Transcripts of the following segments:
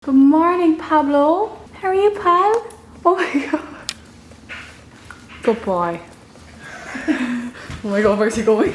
Good morning, Pablo. How are you, pal? Oh my god. Good boy. Oh my god, where's he going?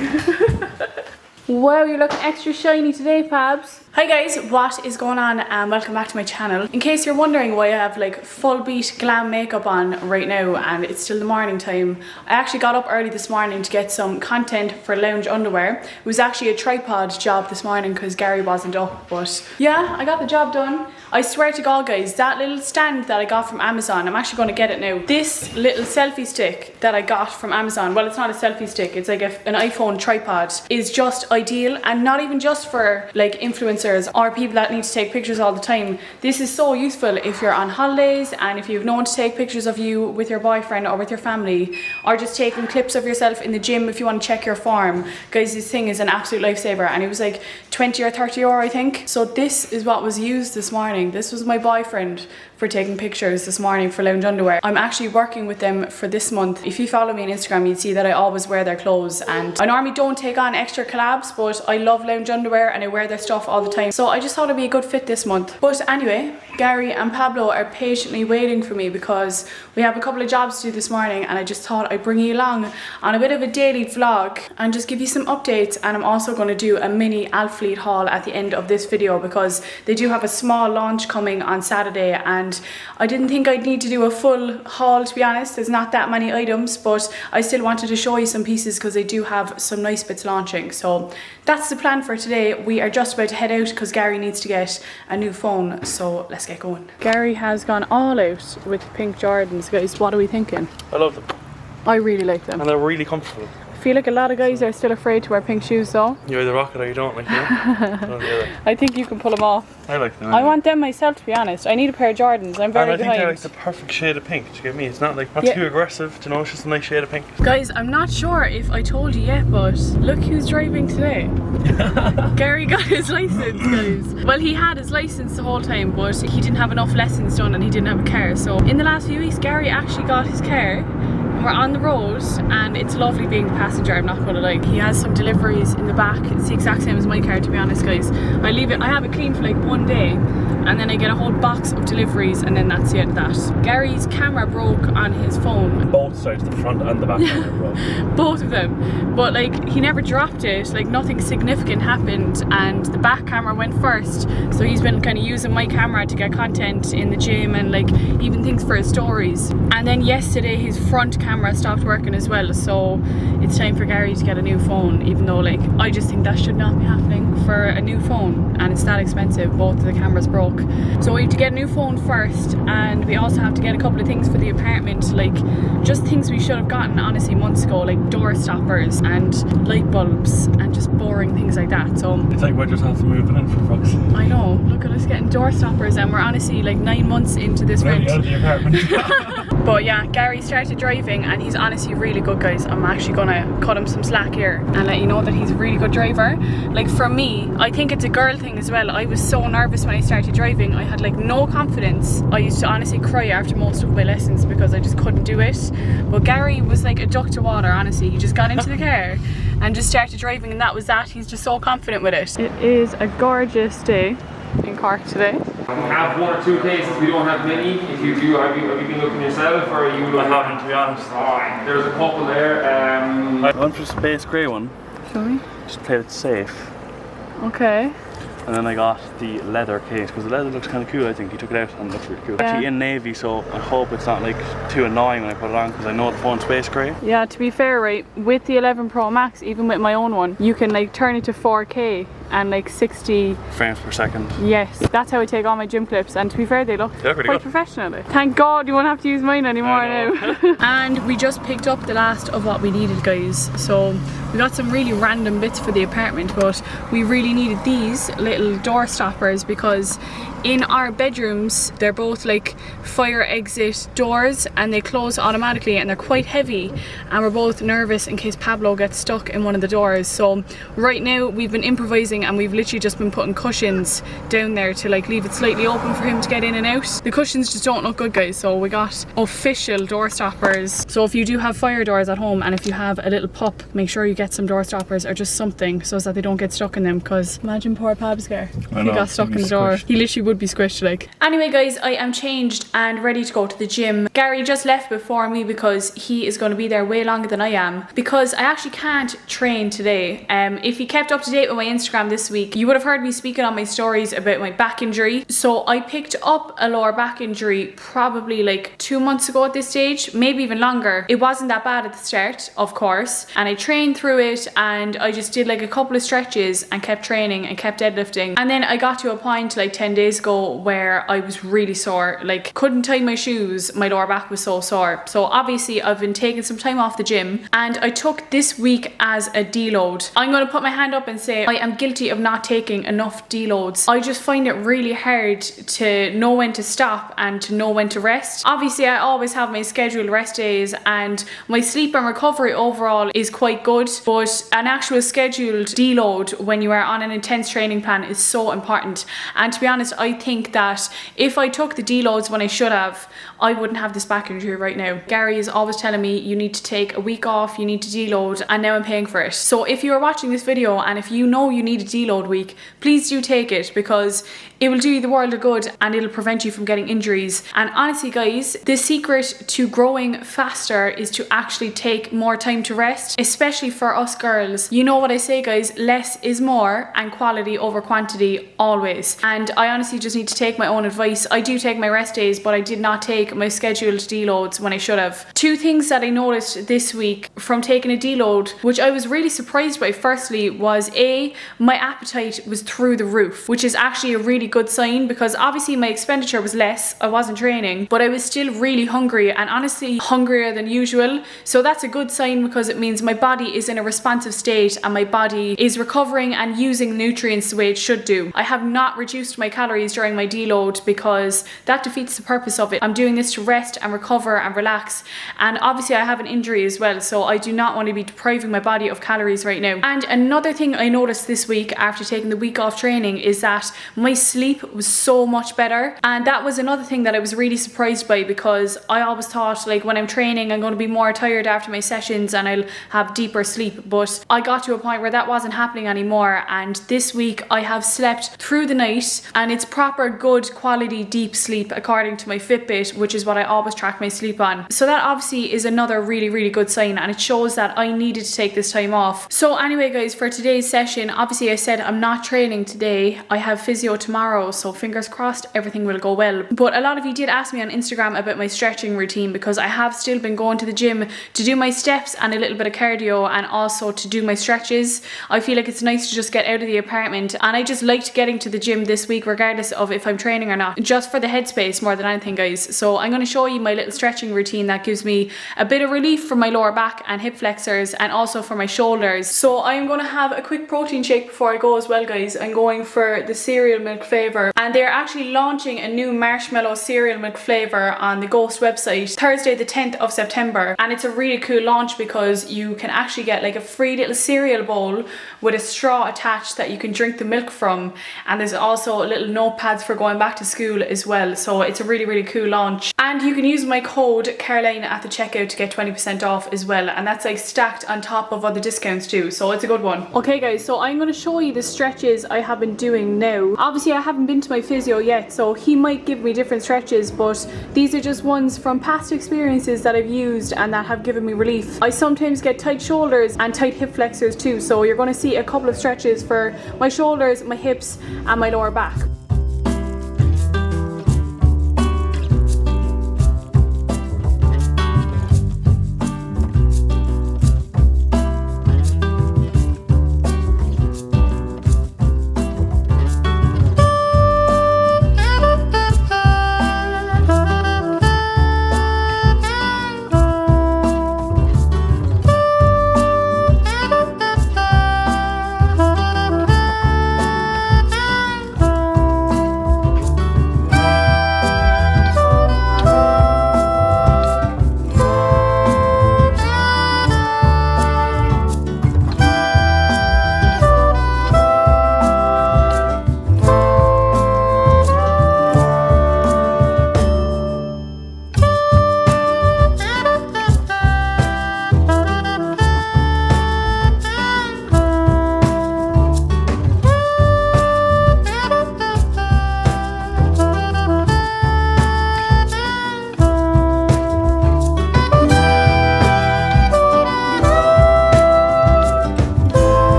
Wow, you're looking extra shiny today, Pabs. Hi guys, what is going on and welcome back to my channel. In case you're wondering why I have like full beat glam makeup on right now and it's still the morning time, I actually got up early this morning to get some content for lounge underwear. It was actually a tripod job this morning because Gary wasn't up, but yeah, I got the job done. I swear to God guys, that little stand that I got from Amazon, I'm actually going to get it now. This little selfie stick that I got from Amazon, well it's not a selfie stick, it's like an iPhone tripod, is just ideal, and not even just for like influencers or people that need to take pictures all the time. This is so useful if you're on holidays and if you've no one to take pictures of you with your boyfriend or with your family, or just taking clips of yourself in the gym if you want to check your form. Guys, this thing is an absolute lifesaver, and it was like 20 or 30 euro I think. So this is what was used this morning. This was my boyfriend for taking pictures this morning for lounge underwear. I'm actually working with them for this month. If you follow me on Instagram, you'd see that I always wear their clothes, and I normally don't take on extra collabs, but I love lounge underwear and I wear their stuff all the time. So I just thought it'd be a good fit this month. But anyway, Gary and Pablo are patiently waiting for me because we have a couple of jobs to do this morning, and I just thought I'd bring you along on a bit of a daily vlog and just give you some updates. And I'm also going to do a mini Alphalete haul at the end of this video because they do have a small launch coming on Saturday, and I didn't think I'd need to do a full haul, to be honest. There's not that many items, but I still wanted to show you some pieces because they do have some nice bits launching. So that's the plan for today. We are just about to head out because Gary needs to get a new phone, so let's get going. Gary has gone all out with pink Jordans. Guys, what are we thinking? I love them. I really like them. And they're really comfortable. I feel like a lot of guys are still afraid to wear pink shoes though. You either rock it or you don't, like, you know? I think you can pull them off. I like them. I want them myself, to be honest. I need a pair of Jordans. I'm very behind. I think they're like the perfect shade of pink, do you get me? It's not like too aggressive, do you know? It's just a nice shade of pink. Guys, I'm not sure if I told you yet, but look who's driving today. Gary got his license, guys. Well, he had his license the whole time, but he didn't have enough lessons done and he didn't have a car. So in the last few weeks, Gary actually got his car. We're on the road and it's lovely being the passenger, I'm not gonna lie. He has some deliveries in the back. It's the exact same as my car, to be honest, guys. I have it clean for like one day and then I get a whole box of deliveries and then that's the end of that. Gary's camera broke on his phone. Both sides, the front and the back camera broke. Both of them. But like, he never dropped it, like nothing significant happened, and the back camera went first. So he's been kind of using my camera to get content in the gym and like even things for his stories. And then yesterday his front camera stopped working as well, so it's time for Gary to get a new phone, even though like I just think that should not be happening for a new phone, and it's that expensive. Both of the cameras broke, so we have to get a new phone first, and we also have to get a couple of things for the apartment, like just things we should have gotten honestly months ago, like door stoppers and light bulbs and just boring things like that. So it's like we're just after moving in for fuck's sake. I know, look at us getting door stoppers and we're honestly like 9 months into this rent. Out of the apartment. But yeah, Gary started driving and he's honestly really good, guys. I'm actually gonna cut him some slack here and let you know that he's a really good driver. Like for me, I think it's a girl thing as well. I was so nervous when I started driving. I had like no confidence. I used to honestly cry after most of my lessons because I just couldn't do it. But Gary was like a duck to water, honestly. He just got into the car and just started driving, and that was that. He's just so confident with it. It is a gorgeous day in Cork today. We have 1 or 2 cases, we don't have many. If you do, have you been looking yourself, or are you looking? I haven't, to be honest. Alright, there's a couple there. I went for a space grey one. Show me. Just played it safe. Okay. And then I got the leather case because the leather looks kind of cool. I think he took it out and it looks really cool. Yeah. Actually in navy, so I hope it's not like too annoying when I put it on because I know the phone's space grey. Yeah, to be fair, right, with the 11 Pro Max, even with my own one, you can like turn it to 4K and like 60 frames per second. Yes, that's how I take all my gym clips, and to be fair, they look pretty quite good. professional. Thank God you won't have to use mine anymore now. And we just picked up the last of what we needed, guys. So we got some really random bits for the apartment, but we really needed these little door stoppers because in our bedrooms they're both like fire exit doors and they close automatically and they're quite heavy, and we're both nervous in case Pablo gets stuck in one of the doors. So right now we've been improvising closing, and we've literally just been putting cushions down there to like leave it slightly open for him to get in and out. The cushions just don't look good, guys, so we got official door stoppers. So if you do have fire doors at home and if you have a little pup, make sure you get some door stoppers or just something so that they don't get stuck in them, because imagine poor Pabscar if he got stuck in the door. He literally would be squished like. Anyway guys, I am changed and ready to go to the gym. Gary just left before me because he is going to be there way longer than I am, because I actually can't train today. If you kept up to date with my Instagram this week, you would have heard me speaking on my stories about my back injury. So I picked up a lower back injury probably like 2 months ago at this stage, maybe even longer. It wasn't that bad at the start, of course, and I trained through it, and I just did like a couple of stretches and kept training and kept deadlifting. And then I got to a point like 10 days ago where I was really sore, like couldn't tie my shoes, my lower back was so sore. So obviously I've been taking some time off the gym, and I took this week as a deload. I'm going to put my hand up and say I am guilty of not taking enough deloads. I just find it really hard to know when to stop and to know when to rest. Obviously I always have my scheduled rest days, and my sleep and recovery overall is quite good, but an actual scheduled deload when you are on an intense training plan is so important. And to be honest, I think that if I took the deloads when I should have, I wouldn't have this back injury right now. Gary is always telling me you need to take a week off, you need to deload, and now I'm paying for it. So if you are watching this video and if you know you need a deload week, please do take it, because it will do you the world of good and it'll prevent you from getting injuries. And honestly guys, the secret to growing faster is to actually take more time to rest, especially for us girls. You know what I say guys, less is more and quality over quantity always. And I honestly just need to take my own advice. I do take my rest days, but I did not take my scheduled deloads when I should have. Two things that I noticed this week from taking a deload, which I was really surprised by, firstly, was my appetite was through the roof, which is actually a really good sign, because obviously my expenditure was less, I wasn't training, but I was still really hungry, and honestly hungrier than usual. So that's a good sign, because it means my body is in a responsive state and my body is recovering and using nutrients the way it should do. I have not reduced my calories during my deload because that defeats the purpose of it. I'm doing this to rest and recover and relax, and obviously I have an injury as well, so I do not want to be depriving my body of calories right now. And another thing I noticed this week after taking the week off training is that my sleep was so much better, and that was another thing that I was really surprised by, because I always thought like when I'm training I'm going to be more tired after my sessions and I'll have deeper sleep, but I got to a point where that wasn't happening anymore. And this week I have slept through the night, and it's proper good quality deep sleep according to my Fitbit, which is what I always track my sleep on. So that obviously is another really good sign, and it shows that I needed to take this time off. So anyway guys, for today's session, obviously I said I'm not training today, I have physio tomorrow, so fingers crossed everything will go well. But a lot of you did ask me on Instagram about my stretching routine, because I have still been going to the gym to do my steps and a little bit of cardio, and also to do my stretches. I feel like it's nice to just get out of the apartment, and I just liked getting to the gym this week regardless of if I'm training or not, just for the headspace more than anything guys. So I'm going to show you my little stretching routine that gives me a bit of relief from my lower back and hip flexors, and also for my shoulders. So I'm going to have a quick protein shake before I go as well guys. I'm going for the cereal milk flavour, and they're actually launching a new marshmallow cereal milk flavour on the Ghost website Thursday the 10th of September, and it's a really cool launch because you can actually get like a free little cereal bowl with a straw attached that you can drink the milk from, and there's also little notepads for going back to school as well. So it's a really cool launch, and you can use my code Caroline at the checkout to get 20% off as well, and that's like stacked on top of other discounts too, so it's a good one. Okay guys, so I'm going to show you the stretches I have been doing now. Obviously I haven't been to my physio yet, so he might give me different stretches, but these are just ones from past experiences that I've used and that have given me relief. I sometimes get tight shoulders and tight hip flexors too, so you're going to see a couple of stretches for my shoulders, my hips and my lower back.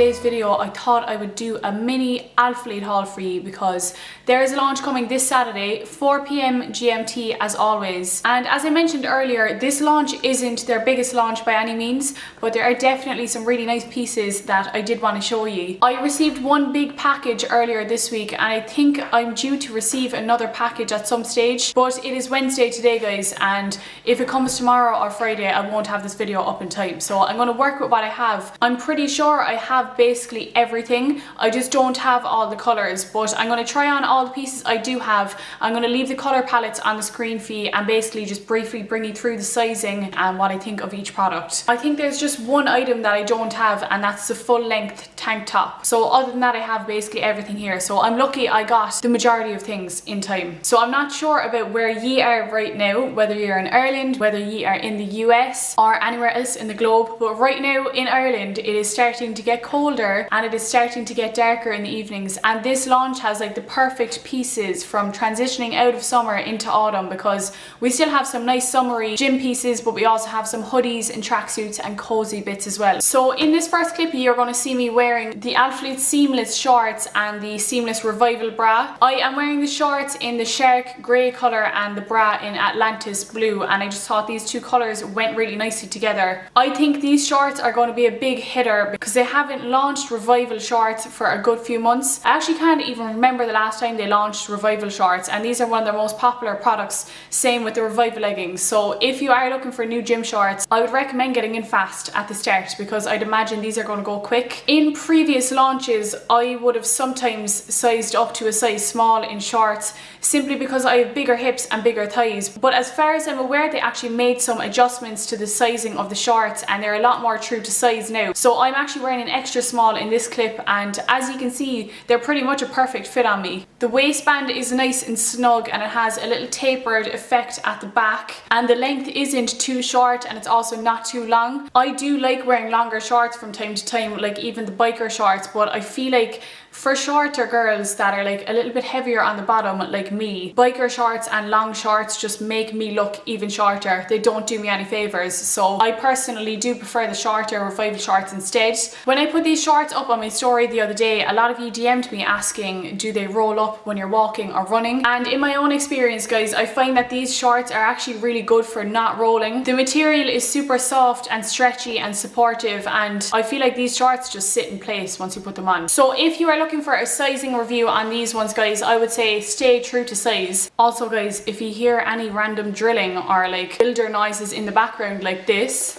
today's video, I thought I would do a mini Alphalete haul for you because there is a launch coming this Saturday, 4 p.m. GMT as always. And as I mentioned earlier, this launch isn't their biggest launch by any means, but there are definitely some really nice pieces that I did want to show you. I received one big package earlier this week, and I think I'm due to receive another package at some stage, but it is Wednesday today, guys, and if it comes tomorrow or Friday, I won't have this video up in time. So I'm going to work with what I have. I'm pretty sure I have basically everything. I just don't have all the colours, but I'm going to try on all the pieces I do have. I'm going to leave the colour palettes on the screen for you and basically just briefly bring you through the sizing and what I think of each product. I think there's just one item that I don't have, and that's the full length tank top. So other than that, I have basically everything here. So I'm lucky I got the majority of things in time. So I'm not sure about where ye are right now, whether you're in Ireland, whether ye are in the US or anywhere else in the globe, but right now in Ireland it is starting to get colder and it is starting to get darker in the evenings, and this launch has like the perfect pieces from transitioning out of summer into autumn, because we still have some nice summery gym pieces, but we also have some hoodies and tracksuits and cozy bits as well. So in this first clip you're going to see me wearing the Alphalete seamless shorts and the seamless revival bra. I am wearing the shorts in the shark grey colour and the bra in Atlantis blue, and I just thought these two colours went really nicely together. I think these shorts are going to be a big hitter because they haven't launched revival shorts for a good few months. I actually can't even remember the last time they launched revival shorts, and these are one of their most popular products. Same with the revival leggings. So if you are looking for new gym shorts, I would recommend getting in fast at the start because I'd imagine these are going to go quick. In previous launches I would have sometimes sized up to a size small in shorts simply because I have bigger hips and bigger thighs, but as far as I'm aware they actually made some adjustments to the sizing of the shorts and they're a lot more true to size now. So I'm actually wearing an extra small in this clip, and as you can see they're pretty much a perfect fit on me. The waistband is nice and snug and it has a little tapered effect at the back, and the length isn't too short and it's also not too long. I do like wearing longer shorts from time to time, like even the biker shorts, but I feel like for shorter girls that are like a little bit heavier on the bottom like me, biker shorts and long shorts just make me look even shorter. They don't do me any favours, so I personally do prefer the shorter revival shorts instead. When I put these shorts up on my story the other day, a lot of you DM'd me asking do they roll up when you're walking or running, and in my own experience guys, I find that these shorts are actually really good for not rolling. The material is super soft and stretchy and supportive, and I feel like these shorts just sit in place once you put them on. So if you are looking for a sizing review on these ones guys, I would say stay true to size. Also guys, if you hear any random drilling or like builder noises in the background like this,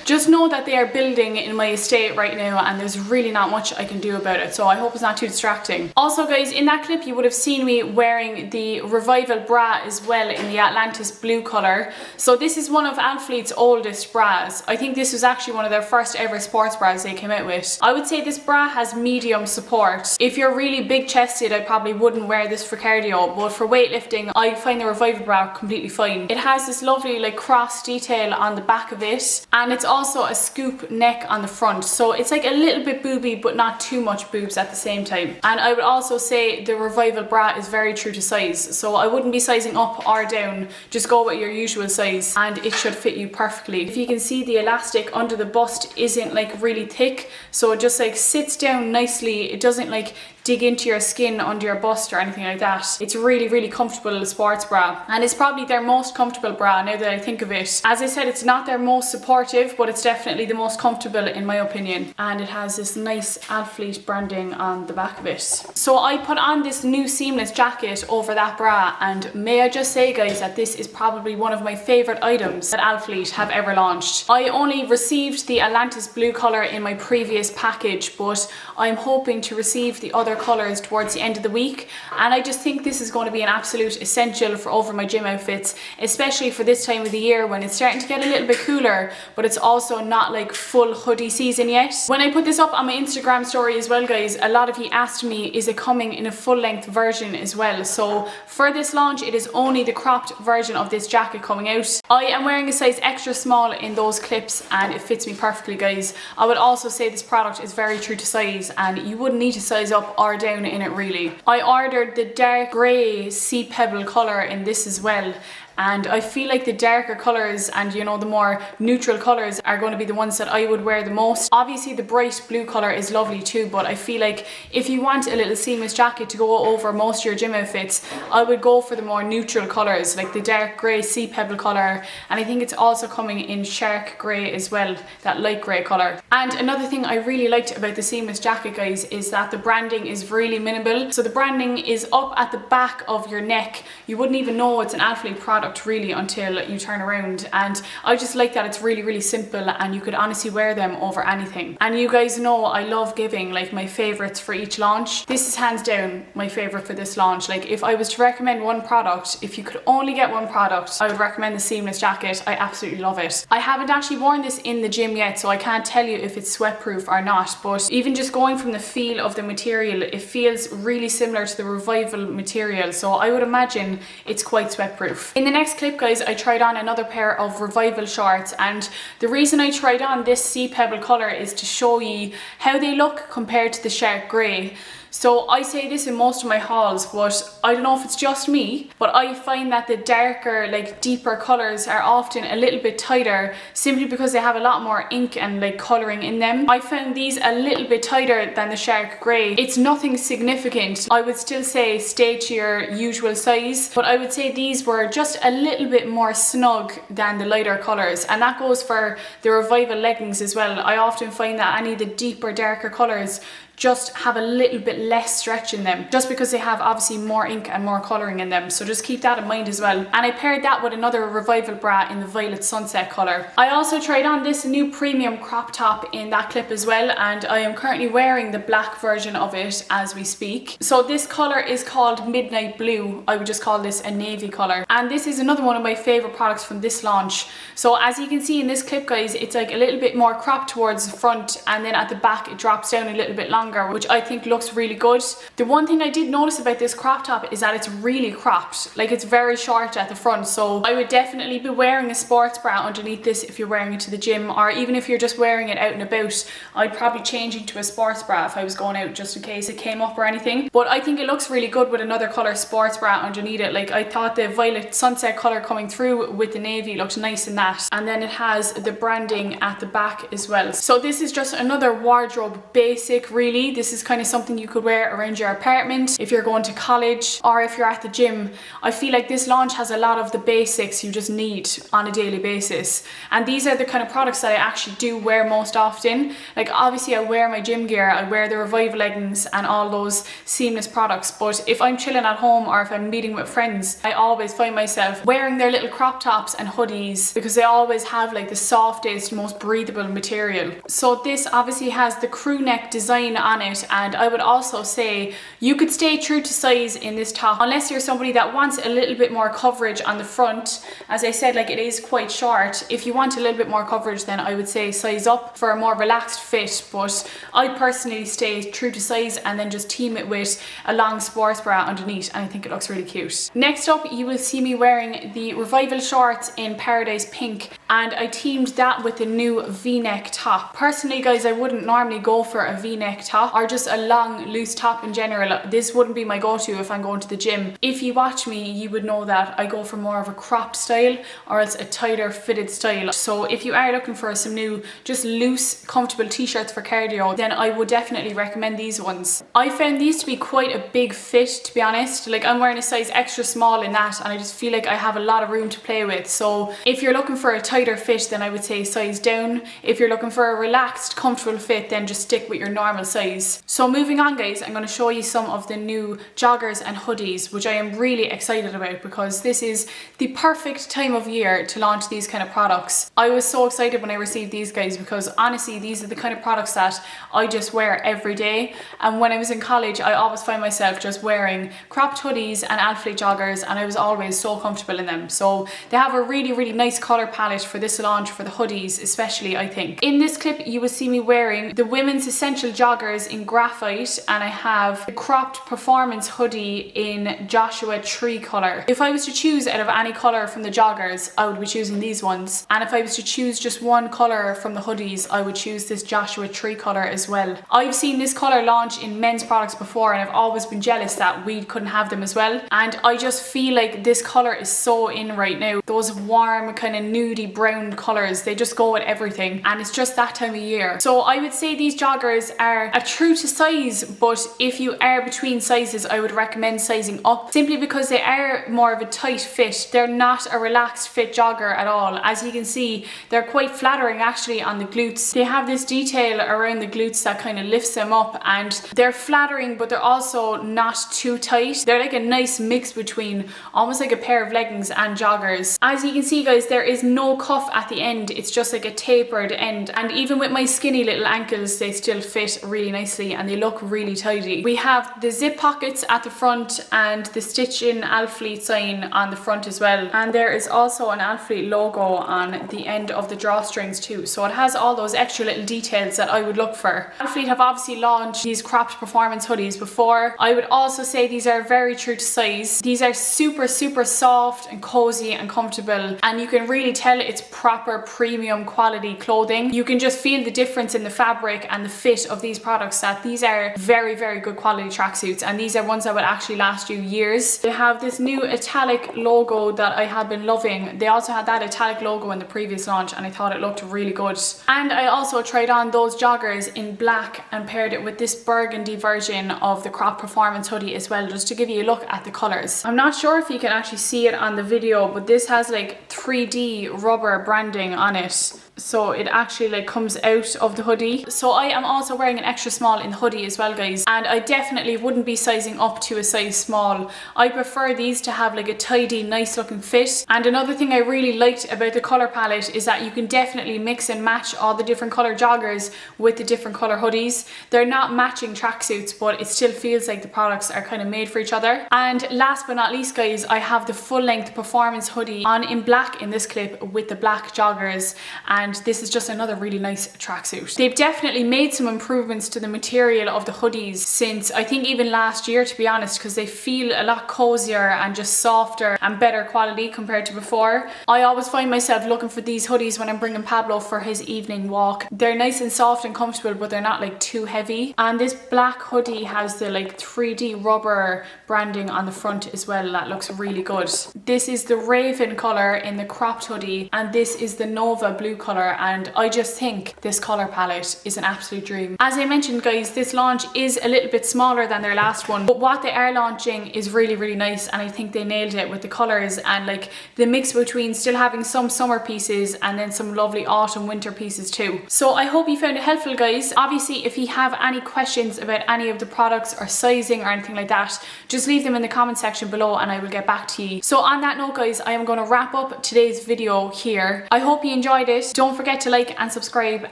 just know that they are building in my estate right now and there's really not much I can do about it, so I hope it's not too distracting. Also guys, in that clip you would have seen me wearing the revival bra as well in the Atlantis blue colour. So this is one of Alphalete's oldest bras. I think this was actually one of their first ever sports bras they came out with. I would say this bra has medium support. If you're really big chested I probably wouldn't wear this for cardio, but for weightlifting I find the revival bra completely fine. It has this lovely like cross detail on the back of it, and it's also a scoop neck on the front, so it's like a little bit booby but not too much boobs at the same time. And I would also say the revival bra is very true to size, so I wouldn't be sizing up or down, just go with your usual size and it should fit you perfectly. If you can see, the elastic under the bust isn't like really thick, so it just like sits down nicely. It doesn't like dig into your skin under your bust or anything like that. It's really comfortable sports bra, and it's probably their most comfortable bra now that I think of it. As I said, it's not their most supportive, but it's definitely the most comfortable in my opinion, and it has this nice Alphalete branding on the back of it. So I put on this new seamless jacket over that bra, and may I just say guys that this is probably one of my favourite items that Alphalete have ever launched. I only received the Atlantis blue colour in my previous package, but I'm hoping to receive the other colours towards the end of the week, and I just think this is going to be an absolute essential for over my gym outfits, especially for this time of the year when it's starting to get a little bit cooler, but it's also not like full hoodie season yet. When I put this up on my Instagram story as well guys, a lot of you asked me is it coming in a full length version as well. So for this launch it is only the cropped version of this jacket coming out. I am wearing a size extra small in those clips and it fits me perfectly guys. I would also say this product is very true to size and you wouldn't need to size up or down in it really. I ordered the dark grey sea pebble colour in this as well, and I feel like the darker colours and, you know, the more neutral colours are going to be the ones that I would wear the most. Obviously the bright blue colour is lovely too, but I feel like if you want a little seamless jacket to go over most of your gym outfits, I would go for the more neutral colours, like the dark grey sea pebble colour, and I think it's also coming in shark grey as well, that light grey colour. And another thing I really liked about the seamless jacket, guys, is that the branding is really minimal. So the branding is up at the back of your neck. You wouldn't even know it's an Alphalete product really until you turn around, and I just like that it's really simple and you could honestly wear them over anything. And you guys know I love giving like my favourites for each launch. This is hands down my favourite for this launch. Like if I was to recommend one product, if you could only get one product, I would recommend the seamless jacket. I absolutely love it. I haven't actually worn this in the gym yet, so I can't tell you if it's sweat proof or not, but even just going from the feel of the material, it feels really similar to the Revival material, so I would imagine it's quite sweat proof. In the next clip, guys, I tried on another pair of Revival shorts, and the reason I tried on this sea pebble colour is to show you how they look compared to the shark grey. So I say this in most of my hauls, but I don't know if it's just me, but I find that the darker, like deeper colours are often a little bit tighter simply because they have a lot more ink and like colouring in them. I found these a little bit tighter than the shark grey. It's nothing significant. I would still say stay to your usual size, but I would say these were just a little bit more snug than the lighter colours, and that goes for the Revival leggings as well. I often find that any of the deeper, darker colours just have a little bit less stretch in them, just because they have obviously more ink and more colouring in them, so just keep that in mind as well. And I paired that with another Revival bra in the violet sunset colour. I also tried on this new premium crop top in that clip as well, and I am currently wearing the black version of it as we speak. So this colour is called Midnight Blue. I would just call this a navy colour, and this is another one of my favourite products from this launch. So as you can see in this clip, guys, it's like a little bit more cropped towards the front, and then at the back it drops down a little bit longer, which I think looks really good. The one thing I did notice about this crop top is that it's really cropped, like it's very short at the front, so I would definitely be wearing a sports bra underneath this if you're wearing it to the gym, or even if you're just wearing it out and about. I'd probably change into a sports bra if I was going out, just in case it came up or anything. But I think it looks really good with another colour sports bra underneath it. Like I thought the violet sunset colour coming through with the navy looked nice in that, and then it has the branding at the back as well. So this is just another wardrobe basic really. This is kind of something you could wear around your apartment if you're going to college or if you're at the gym. I feel like this launch has a lot of the basics you just need on a daily basis, and these are the kind of products that I actually do wear most often. Like obviously I wear my gym gear, I wear the Revival leggings and all those seamless products, but if I'm chilling at home or if I'm meeting with friends, I always find myself wearing their little crop tops and hoodies because they always have like the softest, most breathable material. So this obviously has the crew neck design on it, and I would also say you could stay true to size in this top unless you're somebody that wants a little bit more coverage on the front. As I said, like it is quite short. If you want a little bit more coverage, then I would say size up for a more relaxed fit, but I personally stay true to size and then just team it with a long sports bra underneath, and I think it looks really cute. Next up, you will see me wearing the Revival shorts in Paradise Pink, and I teamed that with the new V-neck top. Personally, guys, I wouldn't normally go for a V-neck top or just a long loose top in general. This wouldn't be my go-to if I'm going to the gym. If you watch me, you would know that I go for more of a cropped style or else a tighter fitted style. So if you are looking for some new just loose comfortable t-shirts for cardio, then I would definitely recommend these ones. I found these to be quite a big fit, to be honest. Like I'm wearing a size extra small in that, and I just feel like I have a lot of room to play with. So if you're looking for a tighter fit, then I would say size down. If you're looking for a relaxed comfortable fit, then just stick with your normal size. So moving on, guys, I'm going to show you some of the new joggers and hoodies, which I am really excited about because this is the perfect time of year to launch these kind of products. I was so excited when I received these, guys, because honestly these are the kind of products that I just wear every day, and when I was in college I always find myself just wearing cropped hoodies and Alphalete joggers, and I was always so comfortable in them. So they have a really nice colour palette for this launch, for the hoodies especially, I think. In this clip you will see me wearing the women's essential jogger joggers in graphite, and I have the cropped performance hoodie in Joshua Tree colour. If I was to choose out of any colour from the joggers, I would be choosing these ones. And if I was to choose just one colour from the hoodies, I would choose this Joshua Tree colour as well. I've seen this colour launch in men's products before, and I've always been jealous that we couldn't have them as well. And I just feel like this colour is so in right now. Those warm kind of nudie brown colours, they just go with everything, and it's just that time of year. So I would say these joggers are a true to size, but if you are between sizes, I would recommend sizing up, simply because they are more of a tight fit. They're not a relaxed fit jogger at all. As you can see, they're quite flattering actually on the glutes. They have this detail around the glutes that kind of lifts them up, and they're flattering, but they're also not too tight. They're like a nice mix between almost like a pair of leggings and joggers. As you can see guys, there is no cuff at the end. It's just like a tapered end, and even with my skinny little ankles, they still fit really nicely and they look really tidy. We have the zip pockets at the front and the stitch in Alphalete sign on the front as well, and there is also an Alphalete logo on the end of the drawstrings too, so it has all those extra little details that I would look for. Alphalete have obviously launched these cropped performance hoodies before. I would also say these are very true to size. These are super soft and cozy and comfortable, and you can really tell it's proper premium quality clothing. You can just feel the difference in the fabric and the fit of these products, that these are very good quality tracksuits, and these are ones that will actually last you years. They have this new italic logo that I have been loving. They also had that italic logo in the previous launch, and I thought it looked really good. And I also tried on those joggers in black and paired it with this burgundy version of the crop performance hoodie as well, just to give you a look at the colours. I'm not sure if you can actually see it on the video, but this has like 3D rubber branding on it, so it actually like comes out of the hoodie. So I am also wearing an extra small in the hoodie as well guys, and I definitely wouldn't be sizing up to a size small. I prefer these to have like a tidy, nice looking fit. And another thing I really liked about the colour palette is that you can definitely mix and match all the different colour joggers with the different colour hoodies. They're not matching tracksuits, but it still feels like the products are kind of made for each other. And last but not least guys, I have the full length performance hoodie on in black in this clip with the black joggers, and this is just another really nice tracksuit. They've definitely made some improvements to the material of the hoodies since I think even last year, to be honest, because they feel a lot cozier and just softer and better quality compared to before. I always find myself looking for these hoodies when I'm bringing Pablo for his evening walk. They're nice and soft and comfortable, but they're not like too heavy. And this black hoodie has the like 3D rubber branding on the front as well. That looks really good. This is the Raven colour in the cropped hoodie, and this is the Nova blue colour, and I just think this colour palette is an absolute dream. As I mentioned guys, this launch is a little bit smaller than their last one, but what they are launching is really nice, and I think they nailed it with the colours and like the mix between still having some summer pieces and then some lovely autumn winter pieces too. So I hope you found it helpful guys. Obviously if you have any questions about any of the products or sizing or anything like that, just leave them in the comment section below and I will get back to you. So on that note guys, I am going to wrap up today's video here. I hope you enjoyed it. Don't forget to like and subscribe,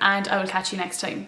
and I will catch you next time.